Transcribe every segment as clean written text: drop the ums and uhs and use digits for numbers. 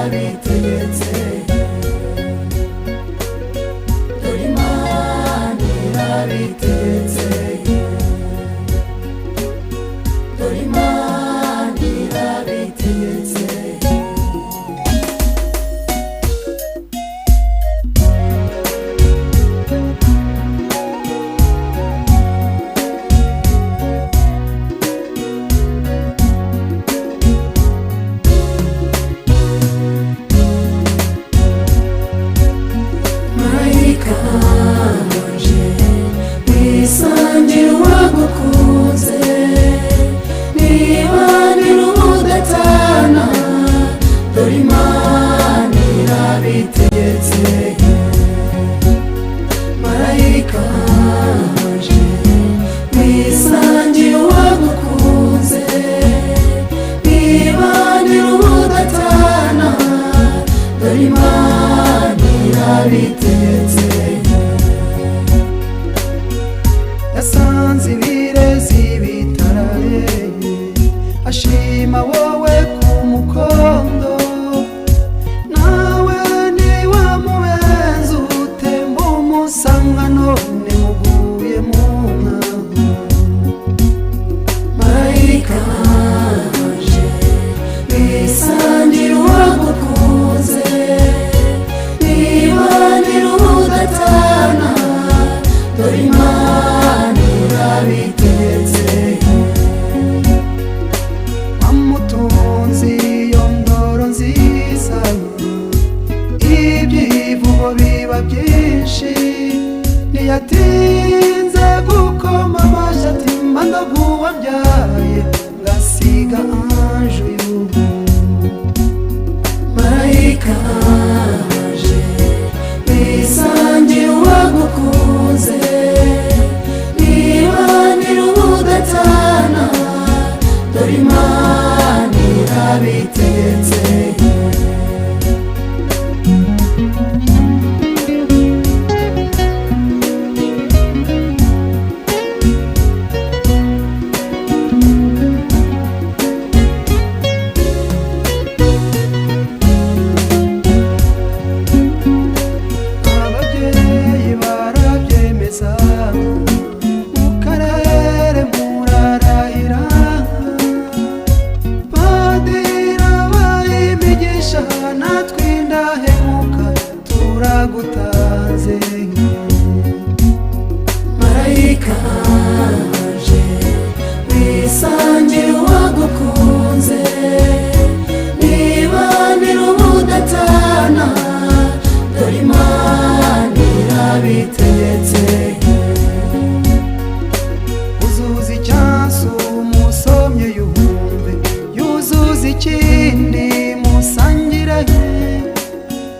irabitegetse dore Imana irabitegetse dore Imana irabitegetse wisangira uwagukunze nibanira ubudatana dore Imana irabitegetse marayika wanje wisangira uwagukunze nibanira ubudatana dore Imana irabitegetse yasanze ibirezi bitaraye ashima wowe ku mukondo nawe niwa mubenzi utemba umusanga none muguye mu nkangu marayika wanje wisangira uwagukunze nibanira ubudatana dore Imana irabitegetse wamutunzi iyo ndoro nziza ibyivugo biba byinshi ntiyatinze gukoma amashyi ati mba ndaguwabyaye ngasiga anju y'ubu marayika wanje wisangira uwagukunze nibanira ubudatana dore Imana irabitegetse ababyeyi barabyemeza mu karere murarahira padiri abaye imigisha natwe indahemuka turagutanze marayika wanje wisangira uwagukunze nibanira ubudatana dore Imana irabitegetse uzuza icyansi umusomye yumve yuzuza ikindi musangire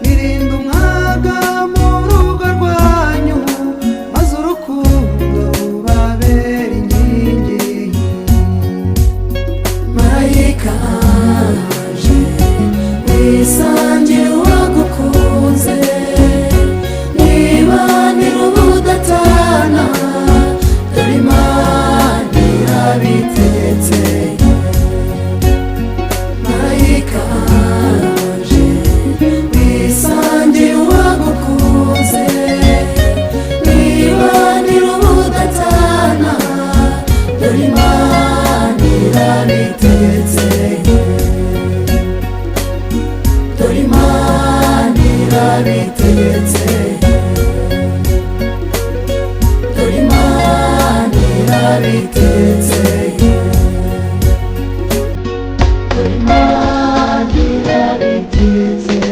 mwirinde umwaga mu rugo rwanyu maze urukundo rubabera inkingi marayika wanje wisangira uwagukunze nibanira ubudatana dore Imana irabitegetse marayika wanje wisangira uwagukunze nibanira ubudatana dore Imana irabitegetse dore Imana irabitegetse dore Imana irabitegetse dore Imana irabitegetse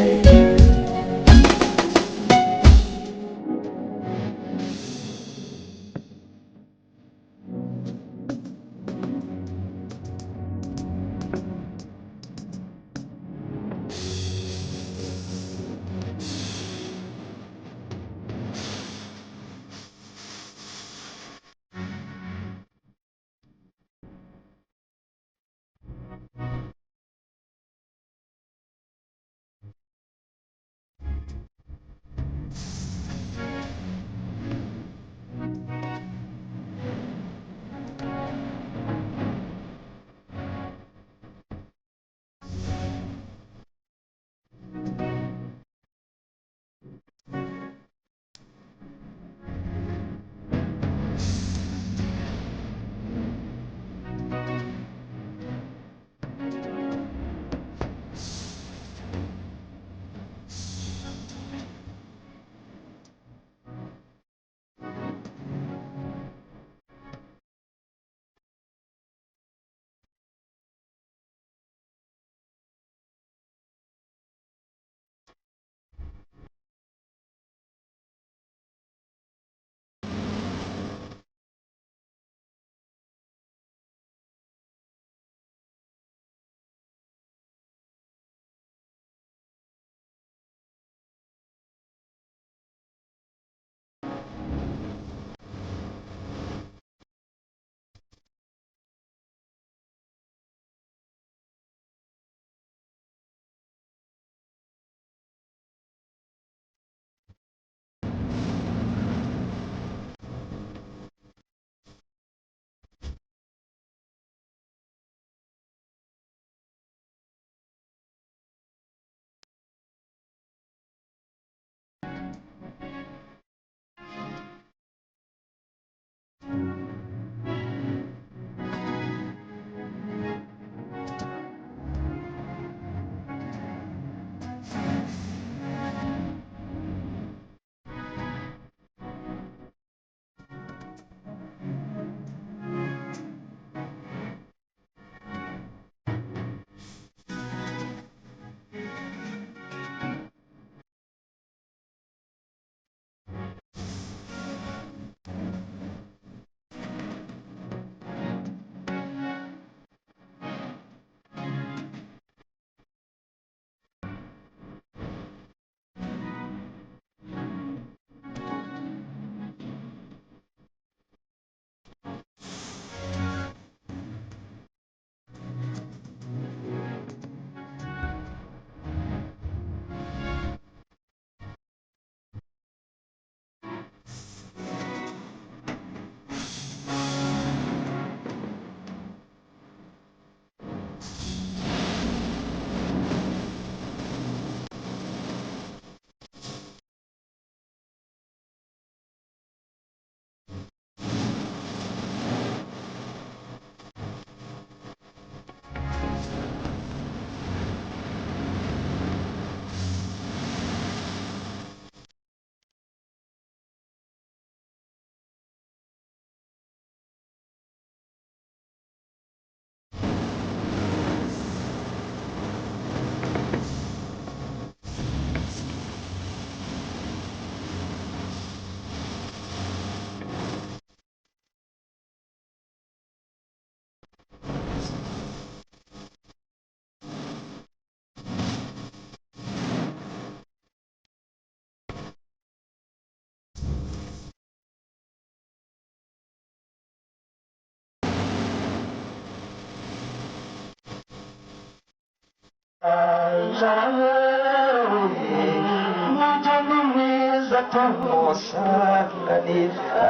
mugeni mwiza tumusanganira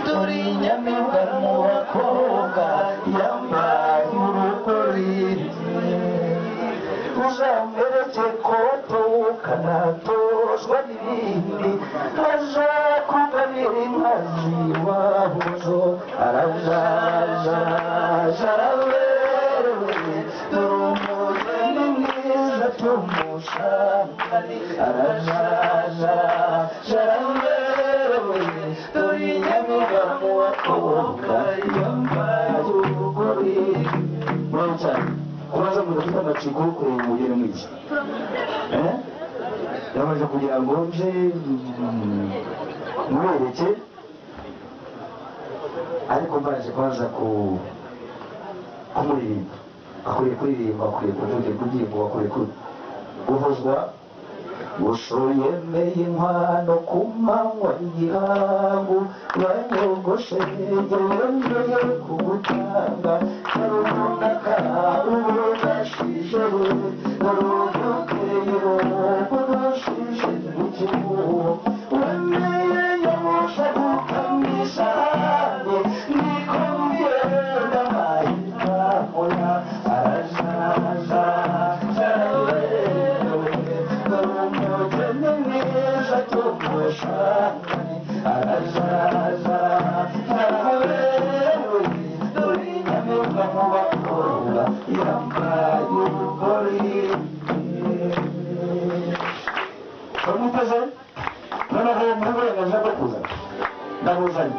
turi inyamibwa mu bakobwa yambaye urugori uzamwereke ko tukanatozwa n'ibindi aza kugabira inkazi wabuzo araberewe dore umugeni mwiza tumusanganira araberewe dore inyamibwa mu bakobwa yambaye urugori mwiza cyane kubaza ngo ndafite amatsiko kureba umugeni mwiza yamaze kugira ngo nje mwereke ariko mbaje kubaza kumuririmba akwiye kuririmba akwiye kuvugira kubyimbo akwiye guhozwa ushoyemeye inkwano ku manywa y'igihangu banyogoshe yemeye kugutanga karunaka ubudashije urudukeye ubudashije ikibuho wemeye nyamosha gukamisahane niko mbirenda mayitamoya arazaza umugeni mwiza tumushakane arazaza araberewe dore inyamibwa mu bakobwa yambaye urugori bamuteze noneho muri burenganzira bwo kuza ndabuzanye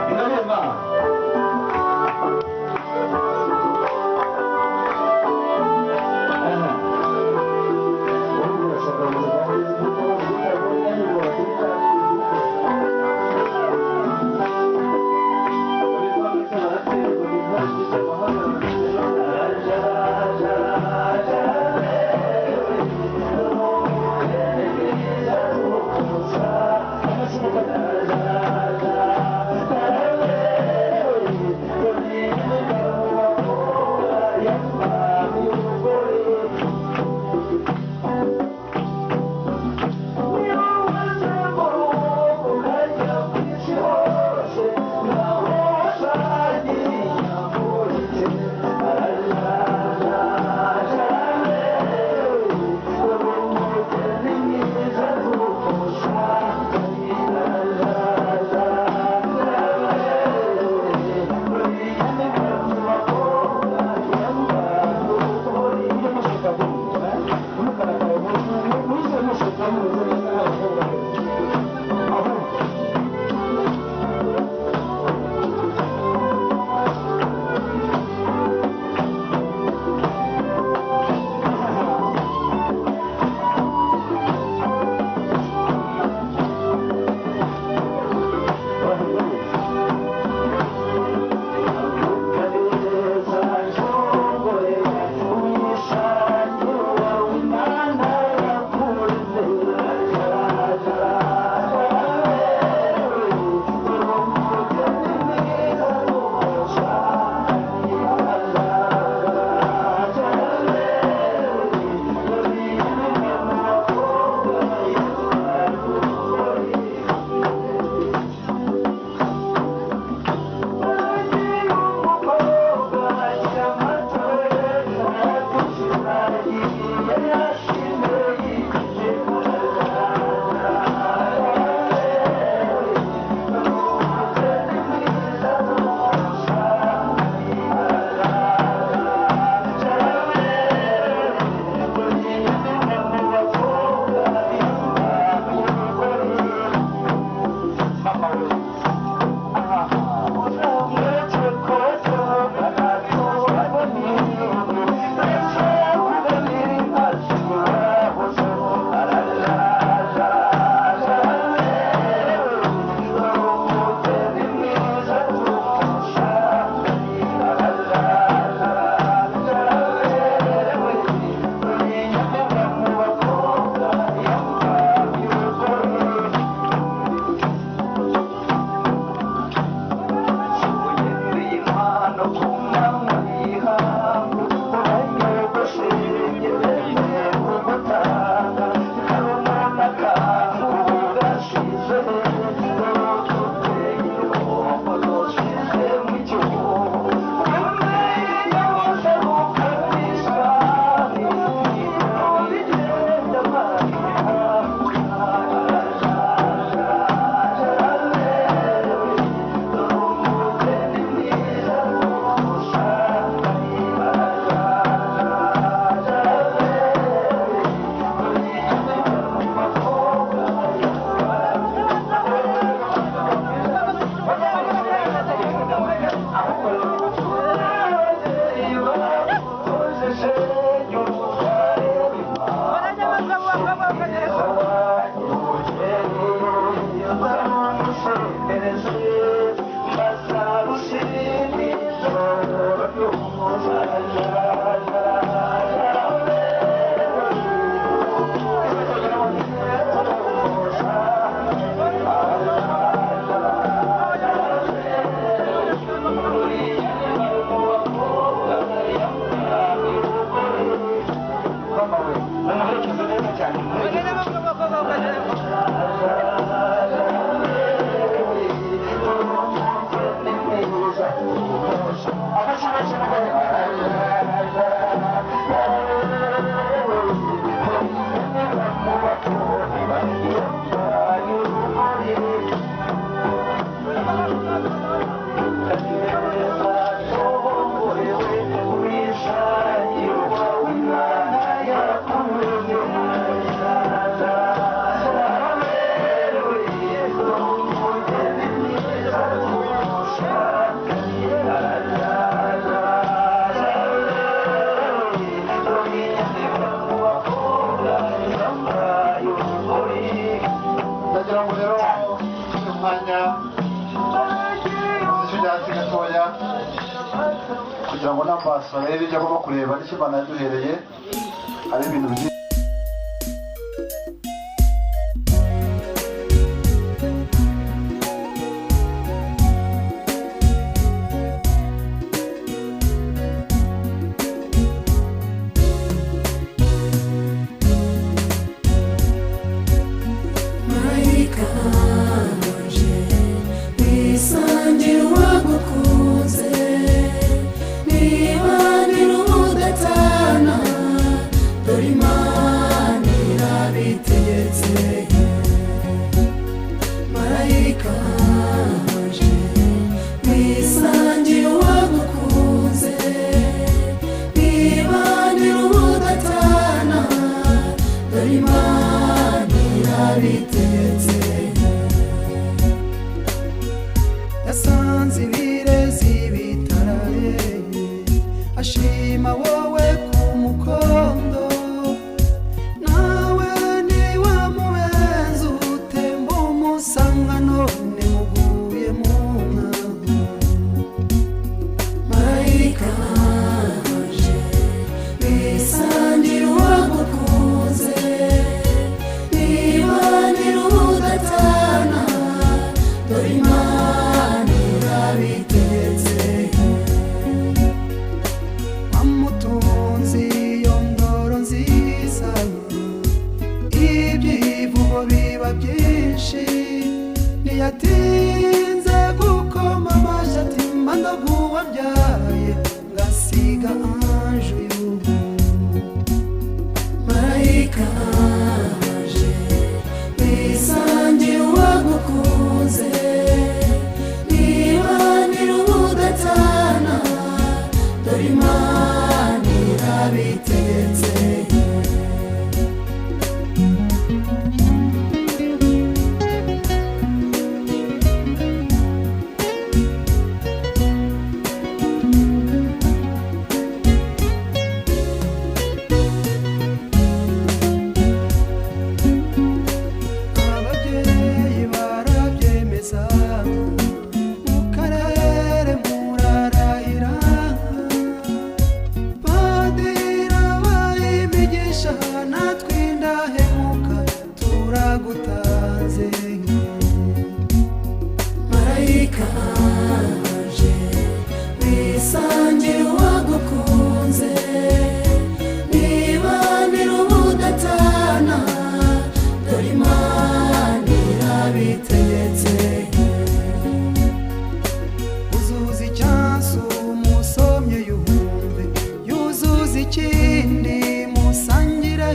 birarema kugira ngo n'amaso arebe ibyo agomba kureba n'icyo Imana yaduhereye ari ibintu byinshi. yasanze ibirezi bitaraye ashima wowe ku mukondo nawe niwe mubenzi utemba umusanga none muguye mu nka marayika waje wisangira uwagukunze nibanira udatana dore Imana irabitegetse wamutunzi iyo ndoro nziza ibyivugo biba byinshi ntiyatinze gukoma amashyi ati mbandaguwe mbyaye ngasiga anju y'ubu marayika waje wisangira uwagukunze nibanira udatana dore Imana irabitegetse ababyeyi barabyemeza mu karere murarahira padira bayimigisha natwe indahemuka turagutanze marayika waje wisangira uwagukunze nibanira udatana dore Imana irabitegetse uzuza icyansi umusomye yumve yuzuza ikindi musangire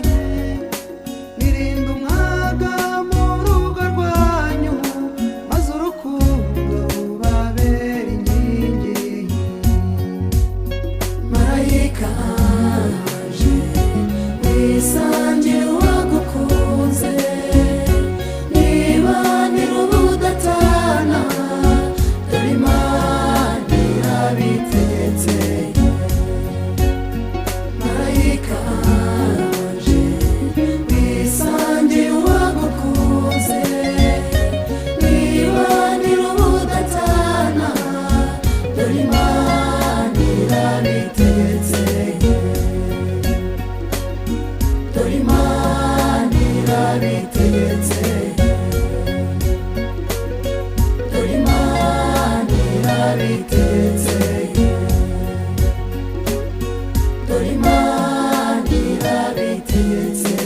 nirinde umwaga mu rugo rwanyu maze urukundo rubabera inkingi marayika waje wisangira uwagukunze nibanira udatana dore Imana irabitegetse marayika waje wisangira uwagukunze nibanira udatana dore Imana irabitetse dore Imana irabitetse dore Imana irabitetse dore Imana irabitetse.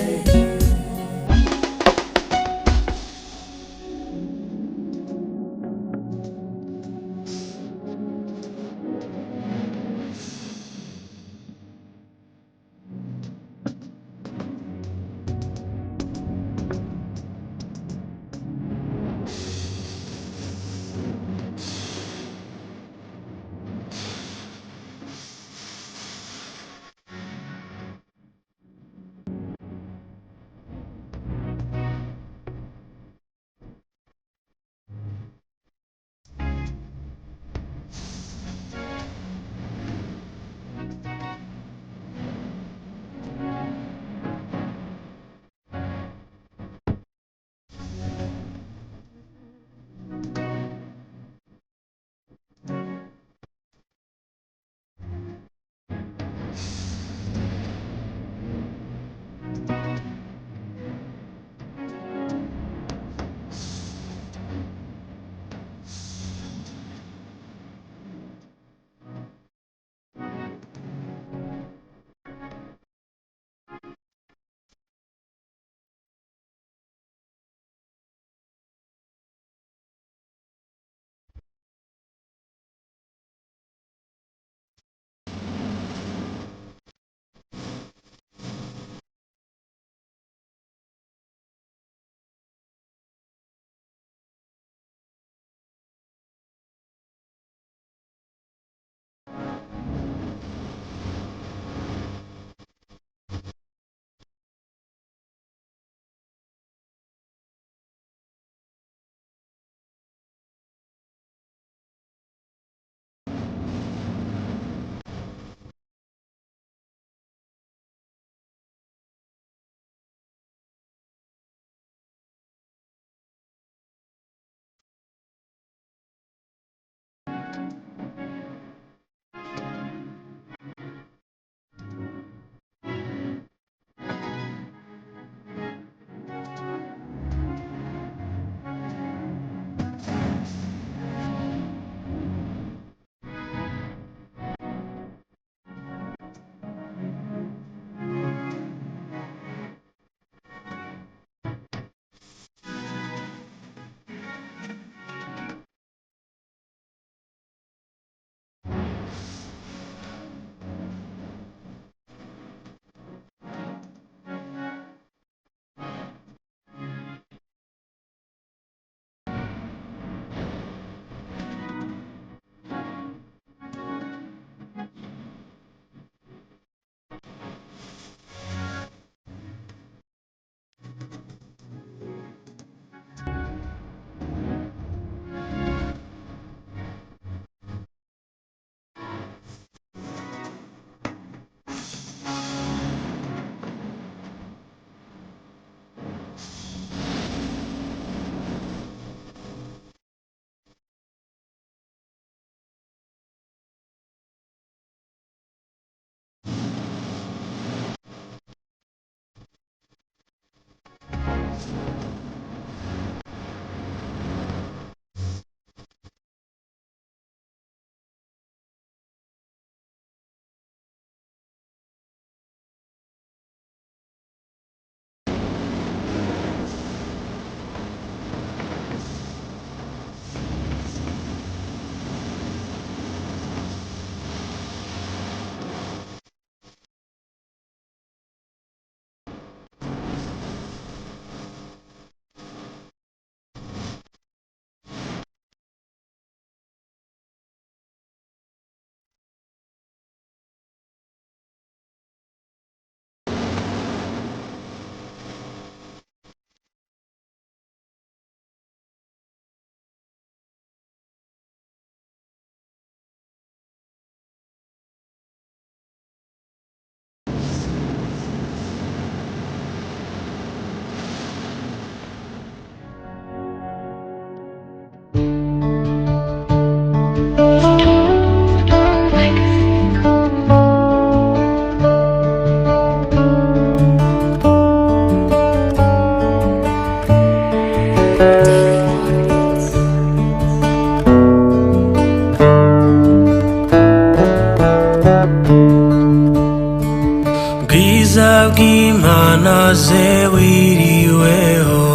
maze wiriweho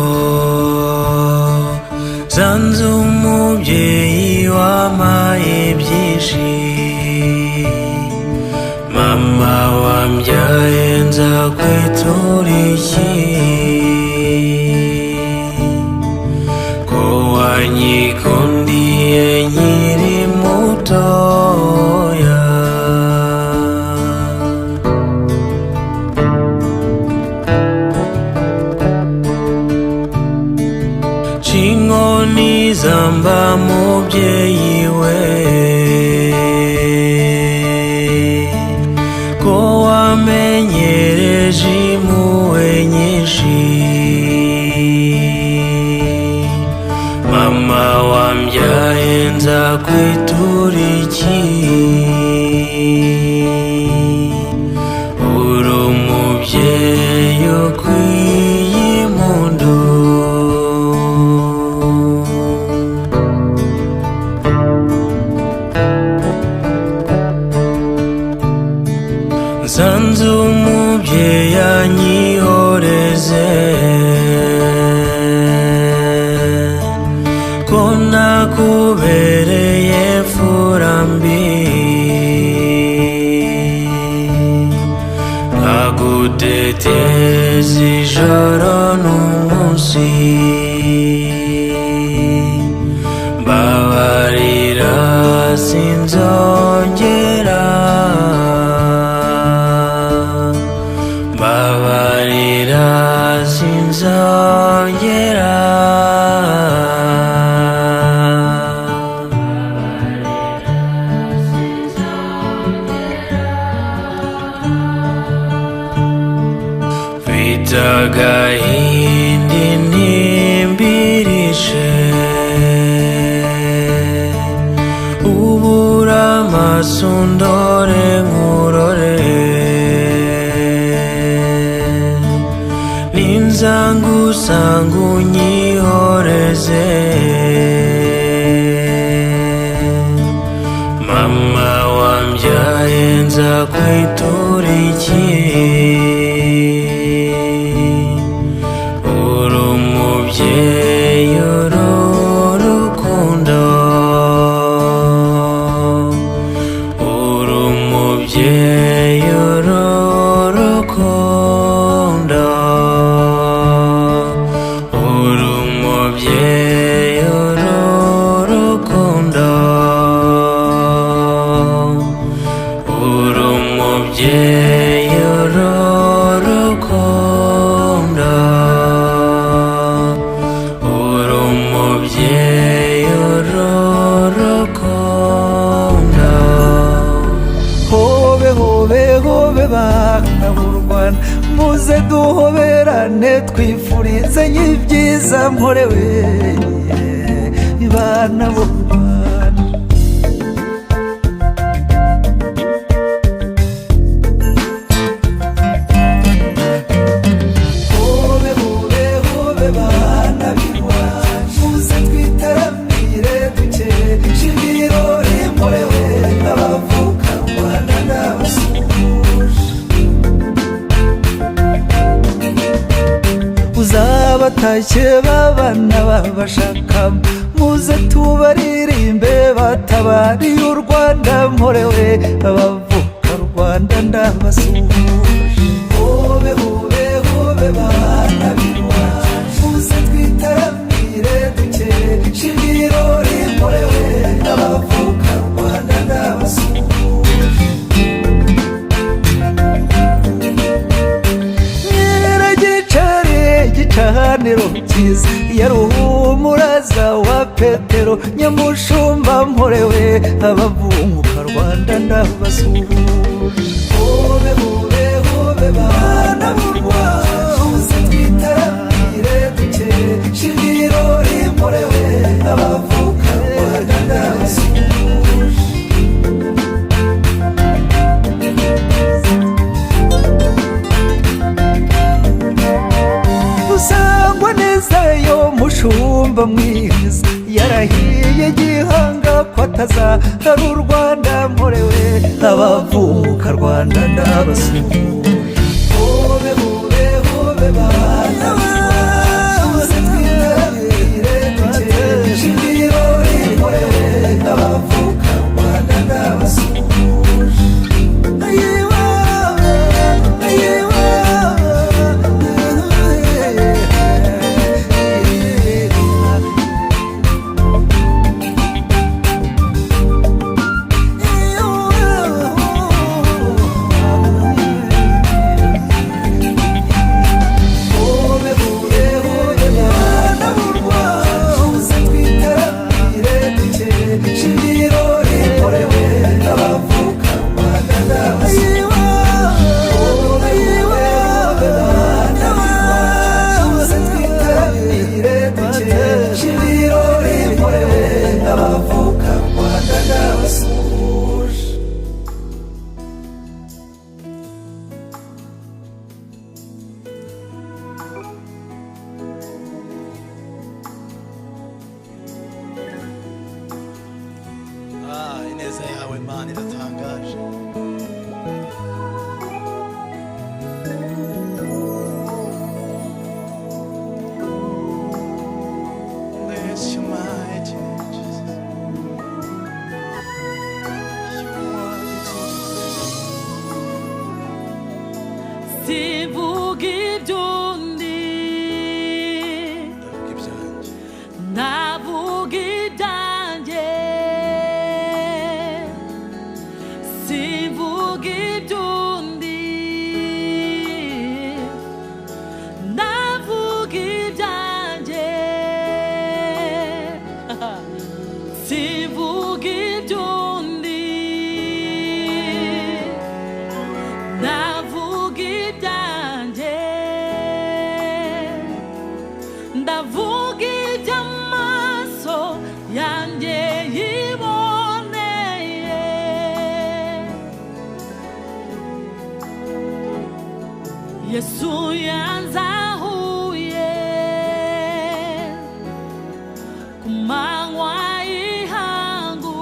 zanze umubyeyi wampaye byinshi mama wambyaye nzakwitura iki ko wanyikundiye nkiri mutoya inkoni zamba mubyeyi we ko wamenyereje impuhwe nyinshi mama wambyaye nzakwitura iki uri umubyeyi ukwiye impundu nsanze umubyeyi anyihoreze ko nakubereye fura mbi nkaguteteza ijoro n'umunsi mbabarira sinzongera mbabarira sinzongera mfite agahinda intimbirishe ubura amaso ndore nkurore ninzangusanga unyihoreze mama wambyaye nzakwitura iki uri umubyeyi uri urukundo uri umubyeyi uri urukundo uri umubyeyi uri urukundo uri umubyeyi uri urukundo uri umubyeyi uri urukundo hobe hobe hobe bana b'u Rwanda muze duhoberane twifurizanye ibyiza mporewe bana b'u Rwanda hobe hobe hobe bana b'u Rwanda muze twitaramire dukeshe ibirori mporewe abavuka Rwanda n'abasuhuje uzabatashye babana babashaka muze tubaririmbe batabariye u Rwanda mporewe abavuka Rwanda ndabasuhuje hobe hobe hobe bana b'u Rwanda muze twitaramire dukeshe ibirori mporewe abavuka Rwanda ndabasuhuje igicaniro cyiza yari umuraza wa Petero Nyamushumba mporewe abavumuka Rwanda ndabasuhuje hobe hobe hobe bana b'u Rwanda muze twitaramire dukeshe ibirori mporewe abavuka Rwanda ndabasuhuje usangwa neza yo mushumba mwiza yarahiye gihanga ko atazahara u Rwanda mporewe abavumuka Rwanda ndabasuhuje hobe hobe hobe ineza yawe Mana iratangaje. Bless your mighty name, Jesus. You are the Sivuga iby'undi, navuga ibyanjye. Sivuga iby'undi, navuga ibyanjye. Sivuga iby'undi, navuga ibyanjye. Ndavuga iby'amaso yanjye yiboneye. Yesu yanzahuye ku manywa y'ihangu.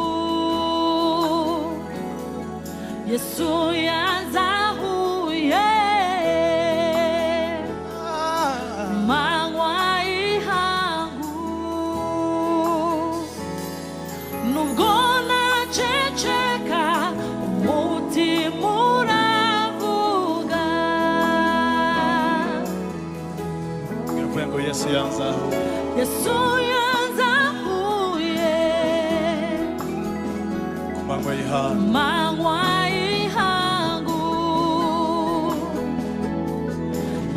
Yesu yanzahuye ku manywa y'ihangu. Nubwo naceceka umutima uravuga. Iravuga ngo Yesu yanzahuye. Yesu yanzahuye Ku manywa y'ihangu. manywa y'ihangu.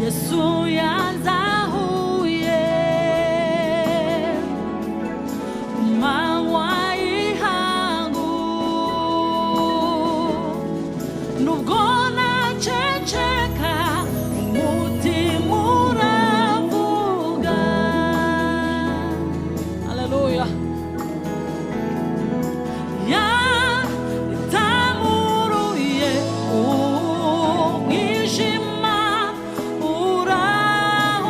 Yesu yanzahuye manywa y'ihangu. Nubwo naceceka umutima uravuga. Haleluya. Yatamuruye umwijima uraho.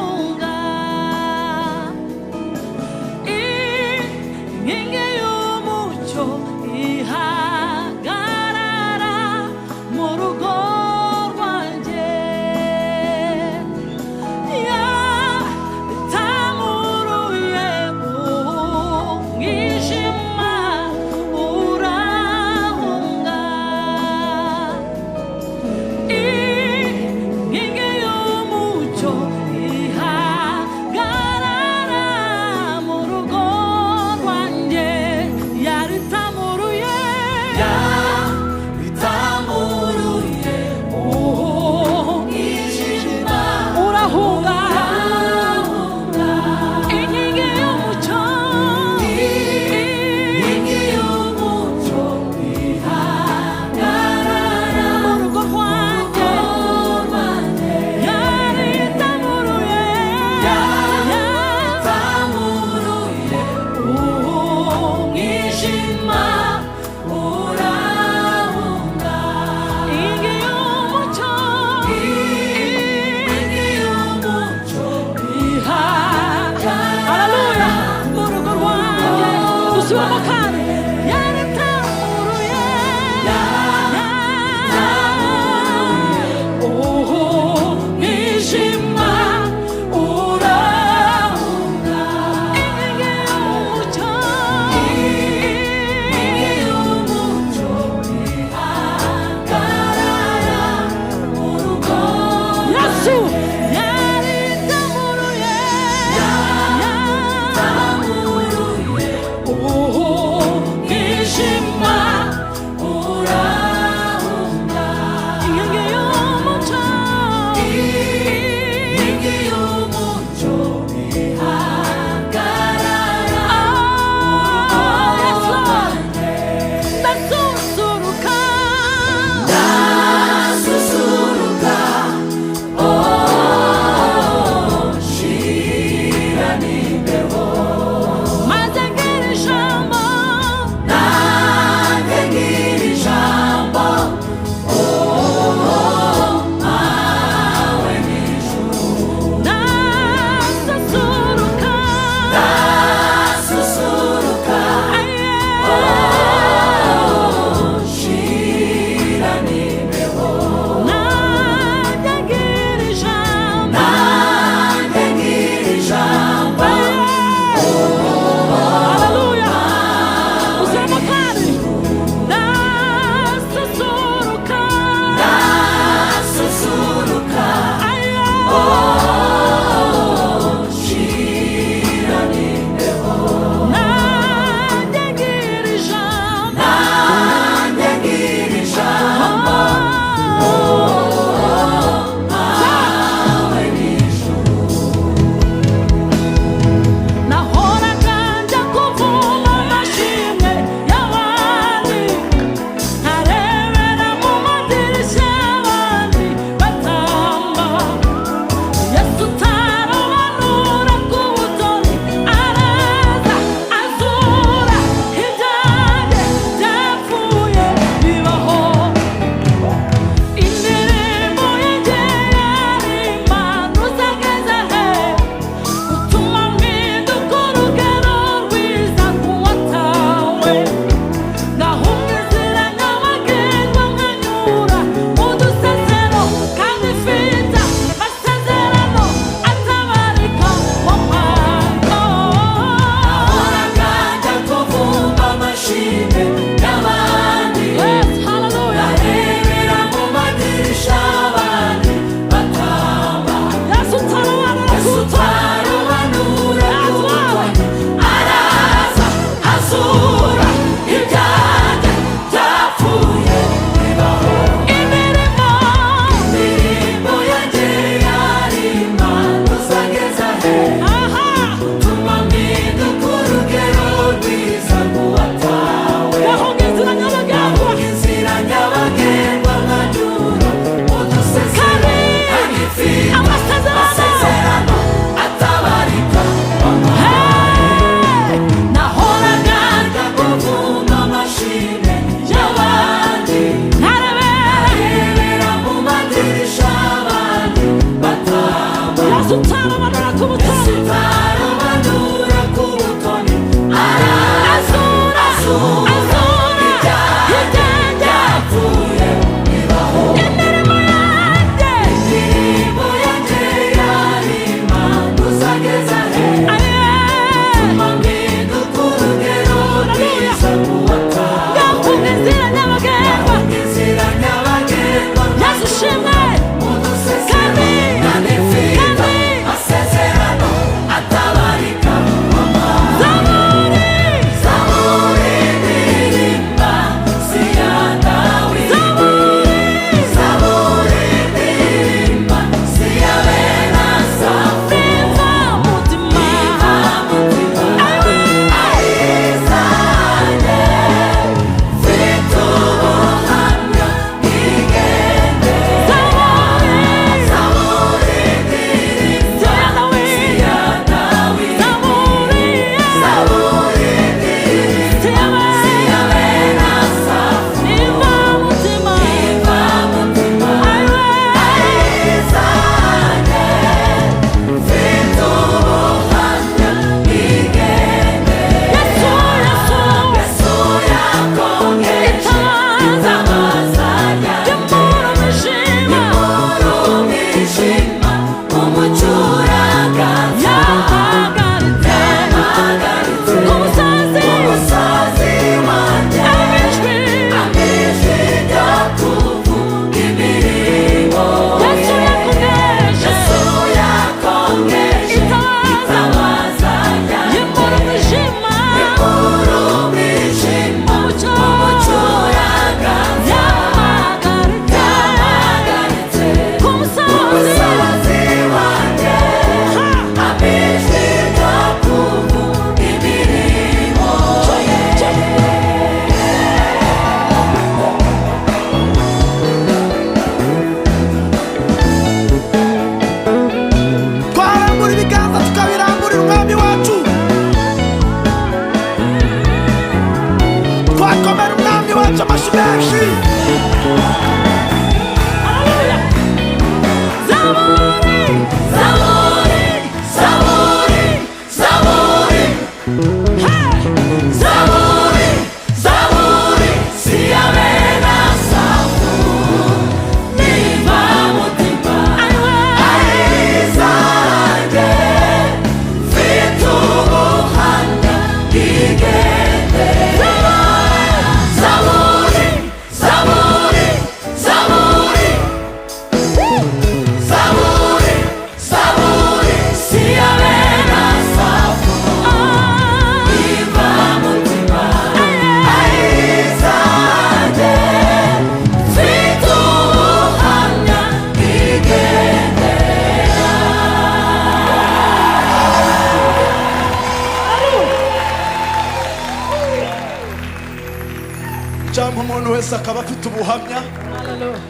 cyangwa umuntu wese akaba afite ubuhamya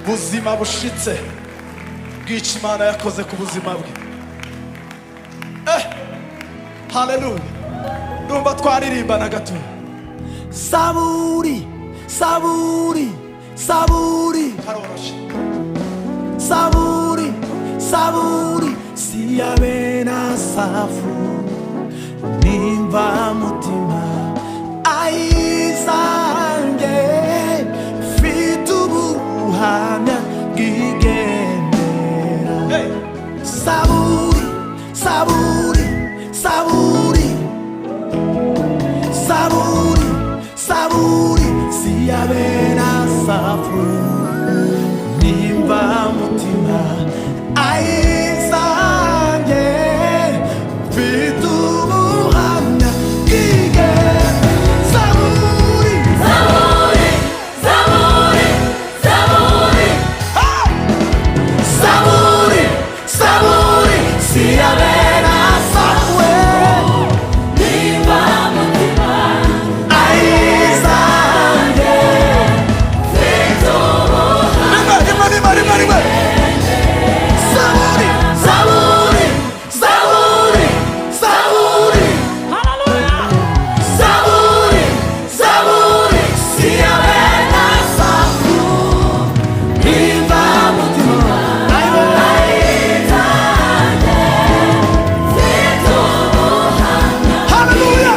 buzima bushitse bw'icyo Imana yakoze ku buzima bwe. Haleluya. Ndumva twaririmbana gato. Saburi, saburi, saburi, saburi, saburi, siyabena safu nimba mutima aizange fitubuhana gigendera. Saburi, saburi, saburi, saburi, saburi, siyabena safu nimba mutima aizange fitubuhana gigendera. Saburi, Saburi, saburi, saburi, saburi, saburi, siyabena safu nimba mutima aizange saburi, saburi, saburi, saburi, saburi, saburi, siyabena safu nimba mutima haleluya.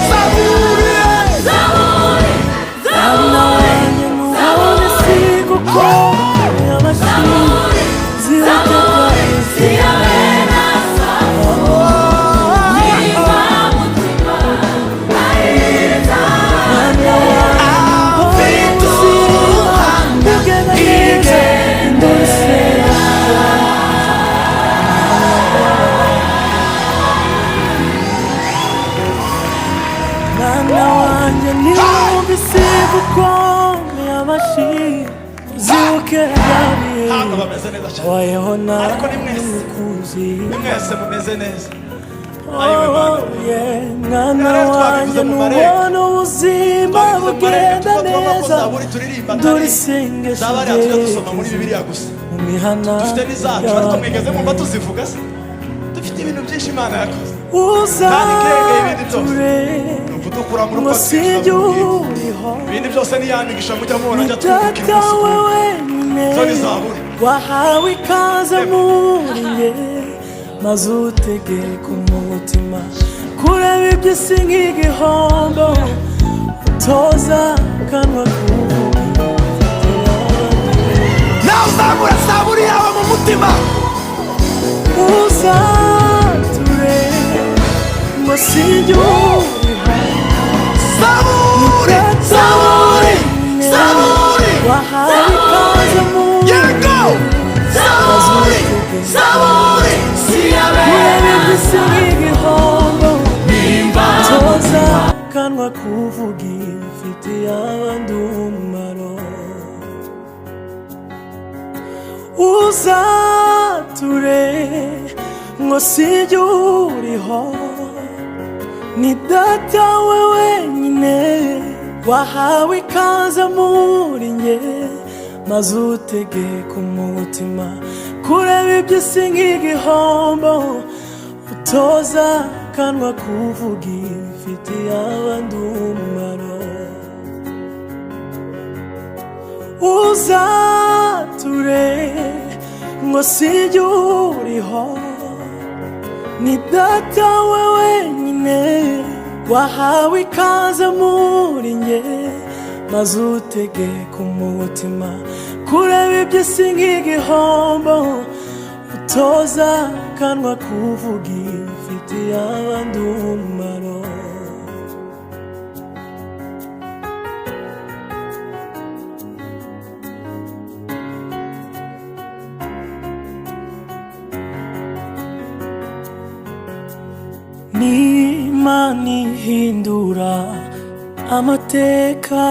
Saburi, saburi, hano bameze neza cyane, ariko ni mwese mumeze neza. mwana wanjye nubona ubuzima bugenda neza durisengesho mu mihana dufite n'izacu ariko mwigeze mwumva tuzivuga se? Dufite ibintu byinshi Imana yakoze uzature ngo sijye uriho ibindi byose niyamigisha mujya mubona ni data wenyine wahawe ikaze muri nge maze utegeka umutima kureba iby'isi nk'igihombo utoza akanwa kuvuga. Nawe uzamura saburi yawe mu mutima uzature ngo sijye uriho saburi, saburi, saburi, wahawe ikaze muri nge saburi, saburi, kureba iby'isi nk'igihombo toza akanwa kuvuga ifitiye abandi umumaro. Uzature ngo sijye uriho ni data we wenyine wahawe ikaze muri nge maze utegeka umutima kureba iby'isi nk'igihombo utoza akanwa kuvuga ifitiye abandi umumaro. uzature ngo sijye uriho, ni data we wenyine wahawe ikaze muri nge, maze utegeka umutima kureba iby'isi nk'igihombo, utoza akanwa kuvuga ifitiye abandi umumaro. N'Imana ihindura amateka,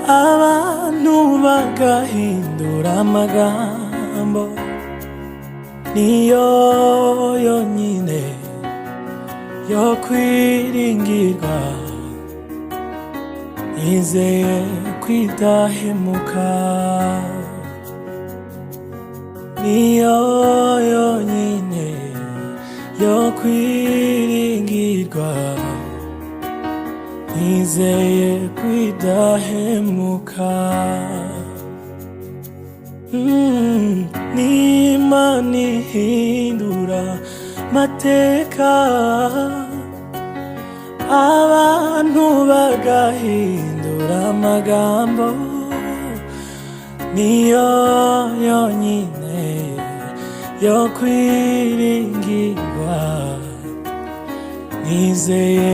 abantu bagahindura amagambo, niyo yonyine yo kwiringirwa, nizeye kwidahemuka, niyo yonyine yo kwiringirwa, nizeye kwidahemuka. N'Imana ihindura amateka, abantu bagahindura amagambo, niyo yonyine yo kwiringirwa, nizeye